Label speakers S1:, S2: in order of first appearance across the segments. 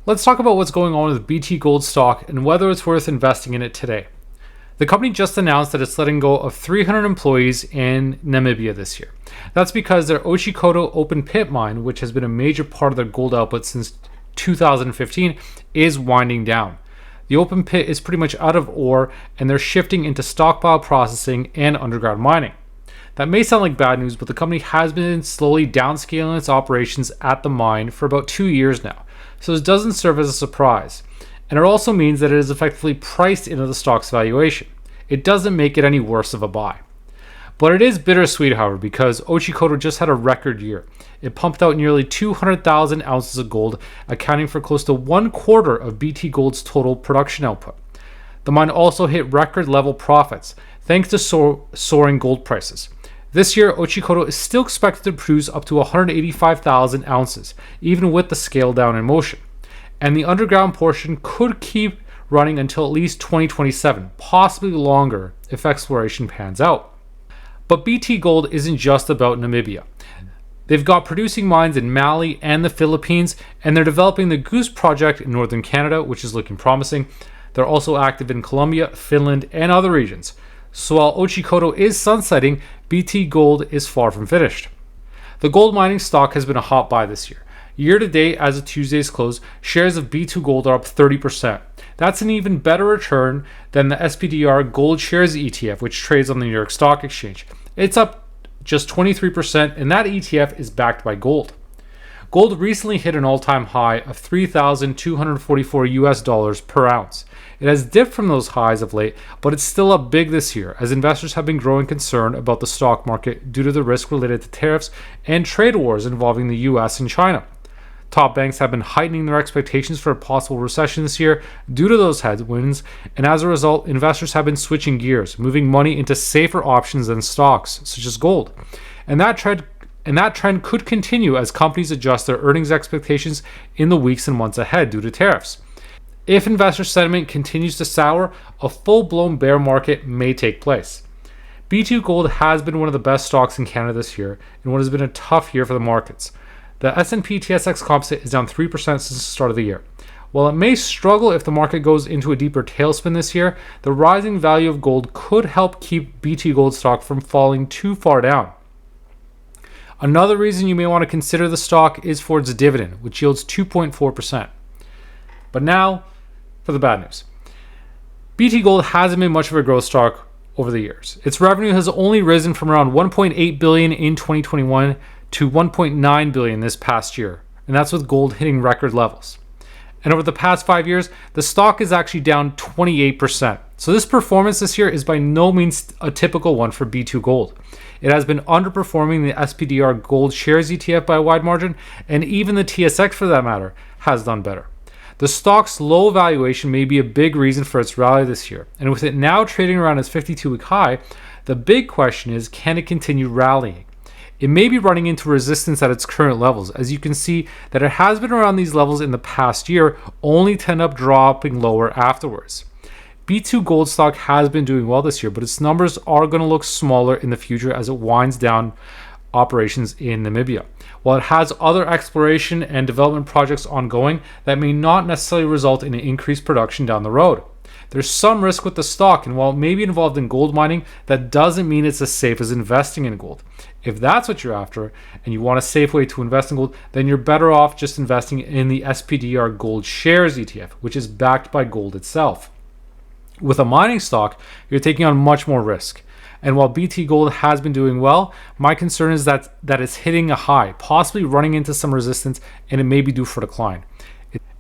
S1: Let's talk about what's going on with BTGold stock and whether it's worth investing in it today. The company just announced that it's letting go of 300 employees in Namibia this year. That's because their Otjikoto open pit mine, which has been a major part of their gold output since 2015, is winding down. The open pit is pretty much out of ore, and they're shifting into stockpile processing and underground mining. That may sound like bad news, but the company has been slowly downscaling its operations at the mine for about 2 years now, so this doesn't serve as a surprise. And it also means that it is effectively priced into the stock's valuation. It doesn't make it any worse of a buy. But it is bittersweet, however, because Otjikoto just had a record year. It pumped out nearly 200,000 ounces of gold, accounting for close to 1/4 of BTGold's total production output. The mine also hit record level profits, thanks to soaring gold prices. This year, Otjikoto is still expected to produce up to 185,000 ounces, even with the scale down in motion. And the underground portion could keep running until at least 2027, possibly longer if exploration pans out. But BTGold isn't just about Namibia. They've got producing mines in Mali and the Philippines, and they're developing the Goose project in northern Canada, which is looking promising. They're also active in Colombia, Finland, and other regions. So while Otjikoto is sunsetting, BTGold is far from finished. The gold mining stock has been a hot buy this year. Year to date, as of Tuesday's close, shares of B2Gold are up 30%. That's an even better return than the SPDR Gold Shares ETF, which trades on the New York Stock Exchange. It's up just 23%, and that ETF is backed by gold. Gold recently hit an all-time high of $3,244 per ounce. It has dipped from those highs of late, but it's still up big this year, as investors have been growing concerned about the stock market due to the risk related to tariffs and trade wars involving the US and China. Top banks have been heightening their expectations for a possible recession this year due to those headwinds, and as a result, investors have been switching gears, moving money into safer options than stocks, such as gold. And that trend could continue as companies adjust their earnings expectations in the weeks and months ahead due to tariffs. If investor sentiment continues to sour, a full-blown bear market may take place. B2Gold has been one of the best stocks in Canada this year in what has been a tough year for the markets. The S&P TSX composite is down 3% since the start of the year. While it may struggle if the market goes into a deeper tailspin this year, the rising value of gold could help keep BTGold stock from falling too far down. Another reason you may want to consider the stock is for its dividend, which yields 2.4%. But now, for the bad news. BTGold hasn't been much of a growth stock over the years. Its revenue has only risen from around $1.8 billion in 2021 to $1.9 billion this past year, and that's with gold hitting record levels. And over the past 5 years, the stock is actually down 28%. So this performance this year is by no means a typical one for B2Gold. It has been underperforming the SPDR Gold Shares ETF by a wide margin, and even the TSX for that matter has done better. The stock's low valuation may be a big reason for its rally this year, and with it now trading around its 52-week high, the big question is, can it continue rallying? It may be running into resistance at its current levels, as you can see that it has been around these levels in the past year, only to end up dropping lower afterwards. B2Gold stock has been doing well this year, but its numbers are going to look smaller in the future as it winds down operations in Namibia. While it has other exploration and development projects ongoing, that may not necessarily result in an increased production down the road. There's some risk with the stock, and while it may be involved in gold mining, that doesn't mean it's as safe as investing in gold. If that's what you're after, and you want a safe way to invest in gold, then you're better off just investing in the SPDR Gold Shares ETF, which is backed by gold itself. With a mining stock, you're taking on much more risk. And while BTGold has been doing well, my concern is that it's hitting a high, possibly running into some resistance, and it may be due for decline.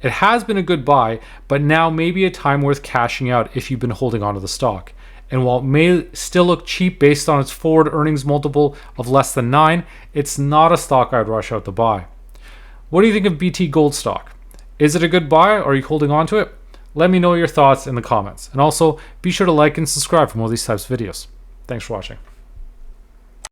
S1: It has been a good buy, but now may be a time worth cashing out if you've been holding onto the stock. And while it may still look cheap based on its forward earnings multiple of less than 9, it's not a stock I'd rush out to buy. What do you think of BTGold stock? Is it a good buy, or are you holding on to it? Let me know your thoughts in the comments. And also, be sure to like and subscribe for more of these types of videos. Thanks for watching.